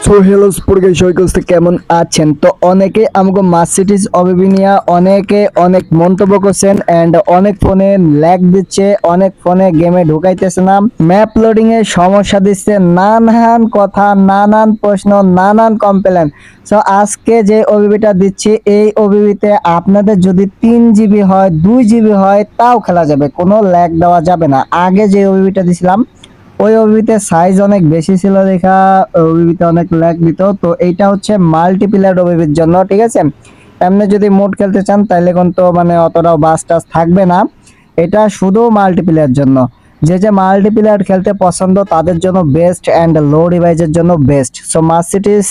So hello sports সবাই কেমন আছেন? তো অনেকে আমাকে মার্সিডিজ অবিবিনিয়া অনেকে অনেক মন্তব্য করছেন এন্ড অনেক ফোনে ল্যাগ দিচ্ছে, অনেক ফোনে গেমে ঢুকাইতেছে না, ম্যাপ লোডিং এ সমস্যা দিচ্ছে, নানান কথা, নানান প্রশ্ন, নানান কমপ্লেন। সো আজকে যে ওবিবিটা দিচ্ছি, এই ওবিবিতে আপনাদের যদি 3 জিবি হয়, 2 জিবি হয়, তাও খেলা যাবে, কোনো ল্যাগ দেওয়া যাবে না। আগে যে ওবিবিটা দিছিলাম ওই ওবিবিতে সাইজ অনেক বেশি ছিল দেখা ওবিবিতে অনেক ল্যাগ দিত। তো এইটা হচ্ছে মাল্টিপ্লেয়ার ওবিবির জন্য, ঠিক আছে। এমনি যদি মোড খেলতে চান তাহলে কিন্তু মানে অতটাও বাস টাস থাকবে না। এটা শুধু মাল্টিপ্লেয়ার জন্য, যে যে মাল্টিপ্লেয়ার খেলতে পছন্দ তাদের জন্য বেস্ট এন্ড লো ডিভাইসের জন্য বেস্ট। সো মার্সিডিজ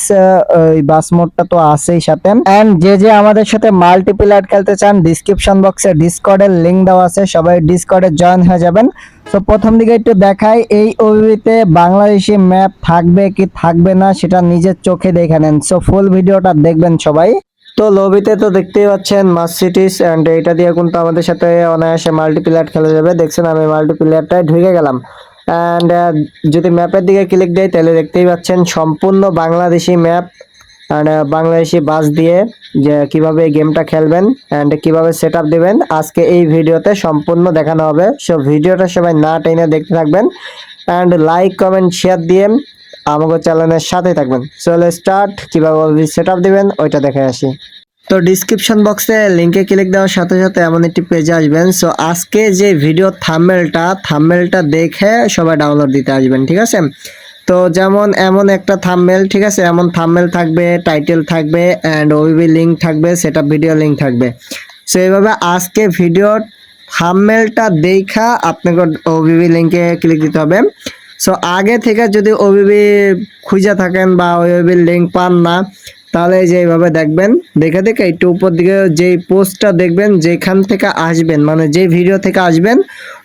এই বাস মোডটা তো আছেই সাথে। এন্ড যে যে আমাদের সাথে মাল্টিপ্লেয়ার খেলতে চান, ডিসক্রিপশন বক্সে ডিসকর্ডের লিংক দেওয়া আছে, সবাই ডিসকর্ডে জয়েন হয়ে যাবেন। তো প্রথম দিকে একটু দেখাই এই ওবিবিতে বাংলাদেশি ম্যাপ থাকবে কি থাকবে না সেটা নিজের চোখে দেখে নেন। সো ফুল ভিডিওটা দেখবেন সবাই। তো লবিতে তো দেখতেই পাচ্ছেন মার্সিডিজ এন্ড এটা দিয়ে কিন্তু আমাদের সাথে অনায়াসে মাল্টিপ্লেয়ার খেলা যাবে। দেখছেন আমি মাল্টিপ্লেয়ারটায় ঢুকে গেলাম এন্ড যদি ম্যাপের দিকে ক্লিক দেই তাহলে দেখতেই পাচ্ছেন সম্পূর্ণ বাংলাদেশি ম্যাপ এন্ড বাংলাদেশি বাস দিয়ে যে কিভাবে এই গেমটা খেলবেন এন্ড কিভাবে সেটআপ দিবেন আজকে এই ভিডিওতে সম্পূর্ণ দেখানো হবে। সো ভিডিওটা সবাই না টেনে দেখতে থাকবেন এন্ড লাইক কমেন্ট শেয়ার দিয়ে আমাদের চ্যানেলের সাথে থাকবেন। সো লেটস স্টার্ট, কিভাবে সেটআপ দিবেন ওইটা দেখে আসি। তো ডিসক্রিপশন বক্সে লিংকে ক্লিক দেওয়ার সাথে সাথে এমন একটি পেজে আসবেন। সো আজকে যে ভিডিও থাম্বনেলটা দেখে সবাই ডাউনলোড দিতে আসবেন, ঠিক আছে। তো যেমন এমন একটা থাম্বনেল, ঠিক আছে, এমন থাম্বনেল থাকবে, টাইটেল থাকবে এন্ড ওবিবি লিংক থাকবে, সেটআপ ভিডিও লিংক থাকবে। সো এইভাবে আজকে ভিডিওর থাম্বনেলটা দেখা আপনাকে ওবিবি লিংকে ক্লিক দিতে হবে। সো আগে থেকে যদি ওবিবি খুঁজে থাকেন বা ওবিবি লিংক পান না, তাহলে যে এইভাবে দেখবেন, দেখে দেখে একটু উপর দিকে যেই পোস্টটা দেখবেন যেখান থেকে আসবেন, মানে যে ভিডিও থেকে আসবেন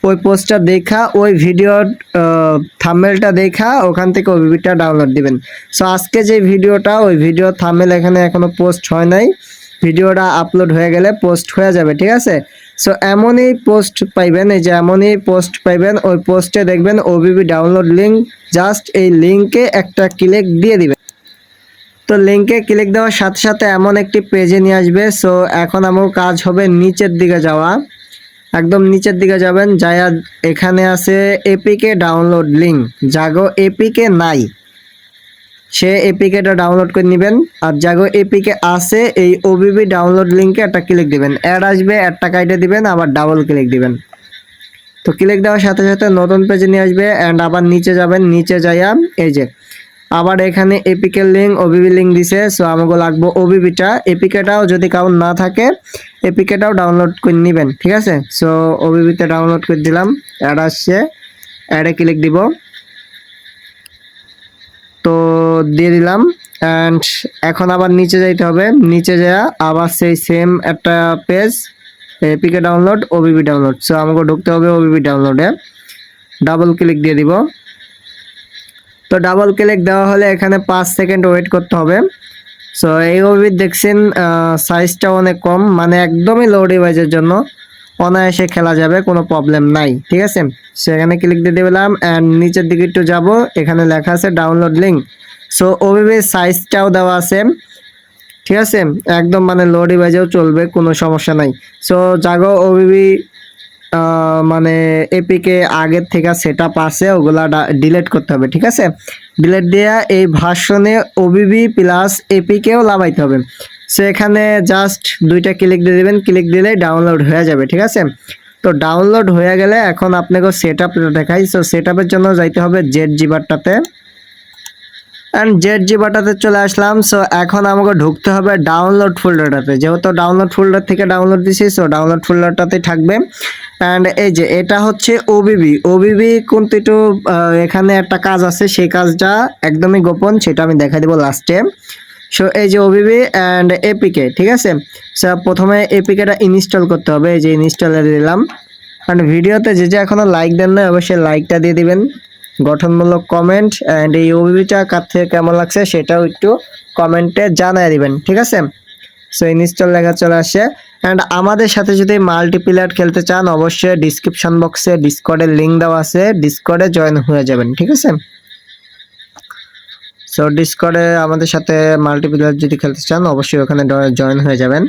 ওই পোস্টটা দেখা ওই ভিডিওর থাম্বনেলটা দেখা ওখান থেকে ওবিবিটা ডাউনলোড দিবেন। সো আজকে যে ভিডিওটা ওই ভিডিও থাম্বনেল এখানে এখনো পোস্ট হয় নাই, ভিডিওটা আপলোড হয়ে গেলে পোস্ট হয়ে যাবে, ঠিক আছে। সো এমনই পোস্ট পাইবেন, এই যে এমনই পোস্ট পাইবেন, ওই পোস্টে দেখবেন ওবিবি ডাউনলোড লিংক, জাস্ট এই লিংকে একটা ক্লিক দিয়ে দিবেন। তো লিংকে ক্লিক দেওয়ার সাথে সাথে এমন একটি পেজে নিয়ে আসবে। সো এখন আমার কাজ হবে নিচের দিকে যাওয়া, একদম নিচের দিকে যাবেন, যায়া এখানে আছে এপিকে ডাউনলোড লিংক, জাগো এপিকে নাই সে এপিকেটা ডাউনলোড করে নেবেন, আর জাগো এপিকে আছে এই ওবিবি ডাউনলোড লিংকে একটা ক্লিক দিবেন, অ্যাড আসবে, অ্যাডটা কাইটে দিবেন, আবার ডাবল ক্লিক দিবেন। তো ক্লিক দেওয়ার সাথে সাথে নতুন পেজে নিয়ে আসবে এন্ড আবার নিচে যাবেন, নিচে যাইয়া এই যে আবার এখানে এপিকে লিংক ওবিবি লিংক দিছে। সো আমাকে লাগবে ওবিবিটা, এপিকেটাও যদি কাউন্ট না থাকে এপিকেটাও ডাউনলোড করে নেবেন, ঠিক আছে। সো ওবিবিতে ডাউনলোড করে দিলাম, অ্যাড আসছে, অ্যাডে ক্লিক দিব, তো দিয়ে দিলাম অ্যান্ড এখন আবার নিচে যাইতে হবে, নিচে যাওয়া আবার সেই সেম একটা page APK download OBB download. So আমাকে ঢুকতে হবে ওবিবি ডাউনলোডে, ডাবল ক্লিক দিয়ে দিব। তো ডাবল ক্লিক দেওয়া হলে এখানে 5 সেকেন্ড ওয়েট করতে হবে। সো এই ওবিবি দেখছেন সাইজটা অনেক কম, মানে একদমই লো ডিভাইসের জন্য অনায়াসে খেলা যাবে, কোনো প্রবলেম নাই, ঠিক আছে। সেখানে ক্লিক দিয়ে দিলাম অ্যান্ড নিচের দিকে একটু যাব, এখানে লেখা আছে ডাউনলোড লিংক। সো ওবিবির সাইজটাও দেওয়া আছে, ঠিক আছে, একদম মানে লো ডিভাইসেও চলবে, কোনো সমস্যা নাই। সো জাগো ওবিবি মানে এপিকে আগের থেকে সেটআপ আছে ওগুলা ডিলিট করতে হবে, ঠিক আছে। ডিলিট দিয়ে এই ভার্সনে ওবিবি প্লাস এপিকেও লাগাইতে হবে। সো এখানে জাস্ট দুইটা ক্লিক দিয়ে দিবেন, ক্লিক দিলেই ডাউনলোড হয়ে যাবে, ঠিক আছে। তো ডাউনলোড হয়ে গেলে এখন আপনাকে সেটআপটা দেখাই। সো সেটআপের জন্য যাইতে হবে জেড-জিবারটাতে এন্ড জেড-জিবারটাতে চলে আসলাম। সো এখন আমাকে ঢুকতে হবে ডাউনলোড ফোল্ডারটাতে, যেহেতু ডাউনলোড ফোল্ডার থেকে ডাউনলোড দিছি, সো ডাউনলোড ফোল্ডারটাতেই থাকবে। এন্ড এই যে এটা হচ্ছে ওবিবি কিন্তু একটু এখানে একটা কাজ আছে, সেই কাজটা একদমই গোপন, সেটা আমি দেখাই দেবো লাস্টে। সো এই যে ওবিবি এন্ড এপিকে, ঠিক আছে। সো প্রথমে এপিকেটা ইনস্টল করতে হবে, এই যে ইনস্টলে দিলাম। এন্ড ভিডিওতে যে এখনো লাইক দেন না অবশ্যই লাইকটা দিয়ে দিবেন, গঠনমূলক কমেন্ট এন্ড এই ওবিবিটা কার থেকে কেমন লাগছে সেটাও একটু কমেন্টে জানিয়ে দিবেন, ঠিক আছে। সো ইনস্টল লেখা চলে আসে এন্ড আমাদের সাথে যদি মাল্টিপ্লেয়ার খেলতে চান অবশ্যই ডিসক্রিপশন বক্সে ডিসকর্ডের লিংক দেওয়া আছে, ডিসকর্ডে জয়েন হয়ে যাবেন, ঠিক আছে। সো সো ডিসকর্ডে আমাদের সাথে মাল্টিপ্লেয়ার যদি খেলতে চান অবশ্যই ওখানে জয়েন হয়ে যাবেন।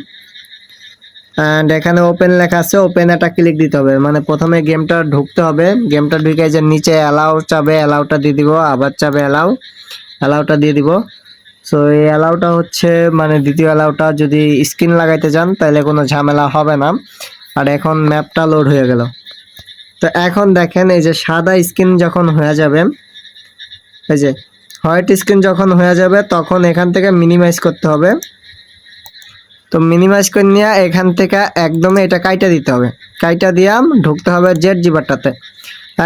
অ্যান্ড এখানে ওপেন লেখা আছে, ওপেন এটা ক্লিক দিতে হবে, মানে প্রথমে গেমটা ঢুকতে হবে। গেমটা ঢুকে যে নিচে অ্যালাউ চাবে, অ্যালাউটা দিয়ে দিব, আবার চাবে অ্যালাউটা দিয়ে দিব। সো এই অ্যালাউটা হচ্ছে মানে দ্বিতীয় অ্যালাউটা, যদি স্ক্রিন লাগাইতে চান তাহলে কোনো ঝামেলা হবে না। আর এখন ম্যাপটা লোড হয়ে গেল। তো এখন দেখেন এই যে সাদা স্ক্রিন যখন হয়ে যাবে, এই যে হোয়াইট স্ক্রিন যখন হয়ে যাবে তখন এখান থেকে মিনিমাইজ করতে হবে। তো মিনিমাইজ করে নিয়ে এখান থেকে একদম এটা কাইটা দিতে হবে, কাইটা দিয়ে ঢুকতে হবে জেড জিবারটাতে।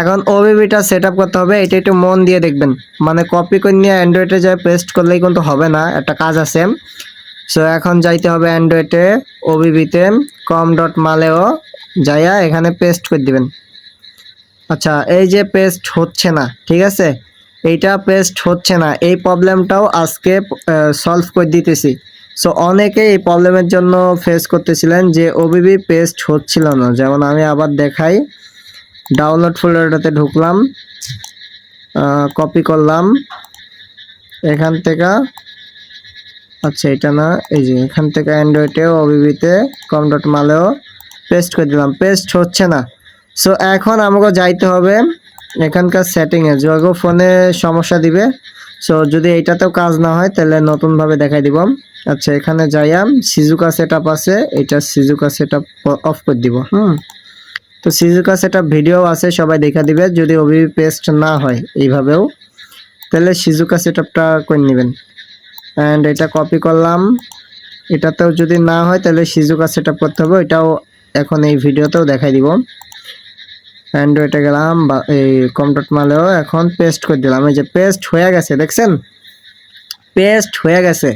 এখন ওবিবিটা সেট আপ করতে হবে, এটা একটু মন দিয়ে দেখবেন, মানে কপি করে নিয়ে অ্যান্ড্রয়েডে যায় পেস্ট করলেই কিন্তু হবে না, একটা কাজ আছে। সো এখন যাইতে হবে অ্যান্ড্রয়েডে, ওবিবিতে com.maleও যাইয়া এখানে পেস্ট করে দিবেন। আচ্ছা, এই যে পেস্ট হচ্ছে না, ঠিক আছে, এইটা পেস্ট হচ্ছে না, এই প্রবলেমটাও আজকে সলভ করে দিতেছি। সো অনেকে এই প্রবলেমের জন্য ফেস করতেছিলেন যে ওবিবি পেস্ট হচ্ছিল না। যেমন আমি আবার দেখাই, ডাউনলোড ফোল্ডারটাতে ঢুকলাম, কপি করলাম এখান থেকে, আচ্ছা এটা না, এই যে এখান থেকে অ্যান্ড্রয়েডে ওবিবিতে com.maleও পেস্ট করে দিলাম, পেস্ট হচ্ছে না। সো এখন আমাকে যাইতে হবে এখানকার সেটিংয়ে, যোগো ফোনে সমস্যা দিবে। সো যদি এইটাতেও কাজ না হয় তাহলে নতুনভাবে দেখাই দিব। আচ্ছা এখানে যাইয়া সিজুকা সেটআপ আছে, এটা সিজুকা সেটআপ অফ করে দিব। তো সিজুকা সেটআপ ভিডিও আছে, সবাই দেখা দিবে। যদি ওবিবি পেস্ট না হয় এইভাবেও, তাহলে সিজুকা সেটআপটা করে নেবেন। অ্যান্ড এটা কপি করলাম, এটাতেও যদি না হয় তাহলে সিজুকা সেটআপ করতে হবে, এটাও এখন এই ভিডিওতেও দেখাই দিব। অ্যান্ড্রয়েডে গেলাম বা এই com.maleও এখন পেস্ট করে দিলাম, এই যে পেস্ট হয়ে গেছে, দেখছেন পেস্ট হয়ে গেছে।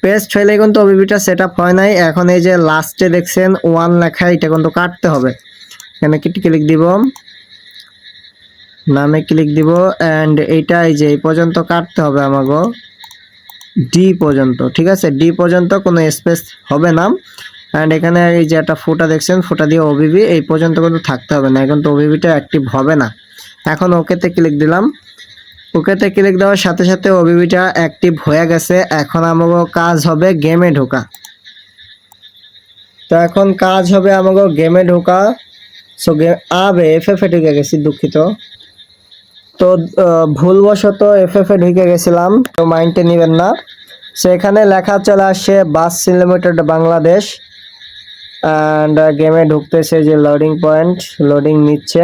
পেস্ট হইলে কিন্তু ওবিবিটা সেট আপ হয় নাই। এখন এই যে লাস্টে দেখছেন 1 লেখা, এটা কিন্তু কাটতে হবে। এখানে ক্লিক দিব, নামে ক্লিক দিব, অ্যান্ড এইটা এই যে এই পর্যন্ত কাটতে হবে আমাকে, ডি পর্যন্ত, ঠিক আছে, ডি পর্যন্ত কোনো স্পেস হবে না। অ্যান্ড এখানে এই যে একটা ফুটা দেখছেন, ফুটা দিয়ে ওবিবি এই পর্যন্ত কিন্তু থাকতে হবে না, এখন তো ওবিবিটা অ্যাক্টিভ হবে না। এখন ওকেতে ক্লিক দিলাম, ওকেতে ক্লিক দেওয়ার সাথে সাথে ওবিবিটা অ্যাক্টিভ হয়ে গেছে। এখন আমাকে কাজ হবে গেমে ঢোকা। তো এখন কাজ হবে আমাকে গেমে ঢোকা। সো আবে এফএফে ঢুকে গেছি, দুঃখিত। তো ভুলবশত এফএফে ঢুকে গেছিলাম, তো মাইন্ডে নেবেন না। সো এখানে লেখা চলে আসছে বাস লিমিটেড বাংলাদেশ, অ্যান্ড গেমে ঢুকতেছে যে লোডিং পয়েন্ট, লোডিং নিচ্ছে।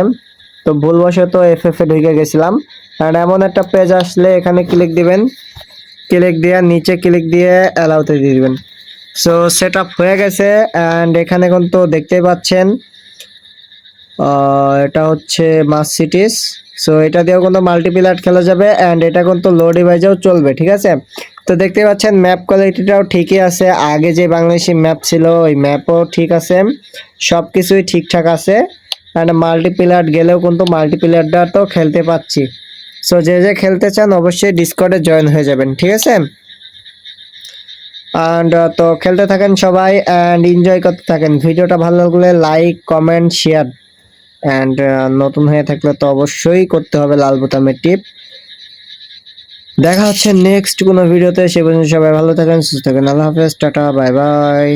তো ভুলবশত এফএফে ঢুকে গেছিলাম। অ্যান্ড এমন একটা পেজ আসলে এখানে ক্লিক দিবেন, ক্লিক দিয়ে নিচে ক্লিক দিয়ে অ্যালাউতে দিয়ে দিবেন। সো সেট আপ হয়ে গেছে। অ্যান্ড এখানে কিন্তু দেখতেই পাচ্ছেন এটা হচ্ছে মাস সিটিস। সো এটা দিয়েও কিন্তু মাল্টিপ্লেয়ার খেলা যাবে, অ্যান্ড এটা কিন্তু লো ডিভাইসেও চলবে, ঠিক আছে। তো দেখতে পাচ্ছেন ম্যাপ কোয়ালিটিটাও ঠিকই আছে, আগে যে বাংলাদেশি ম্যাপ ছিল ওই ম্যাপও ঠিক আছে, সব কিছুই ঠিকঠাক আছে। অ্যান্ড মাল্টিপ্লেয়ার গেলেও কিন্তু মাল্টিপ্লেয়ারটা তো খেলতে পাচ্ছি। সো যে যে খেলতে চান অবশ্যই ডিসকর্ডে জয়েন হয়ে যাবেন, ঠিক আছে। অ্যান্ড তো খেলতে থাকেন সবাই, অ্যান্ড এনজয় করতে থাকেন। ভিডিওটা ভালো লাগলে লাইক, কমেন্ট, শেয়ার, অ্যান্ড নতুন হয়ে থাকলে তো অবশ্যই করতে হবে লাল বোতামের টিপ। দেখা হচ্ছে নেক্সট কোনো ভিডিওতে, সে পর্যন্ত সবাই ভালো থাকেন, সুস্থ থাকেন, আল্লাহ হাফেজ, টাটা, বাই বাই।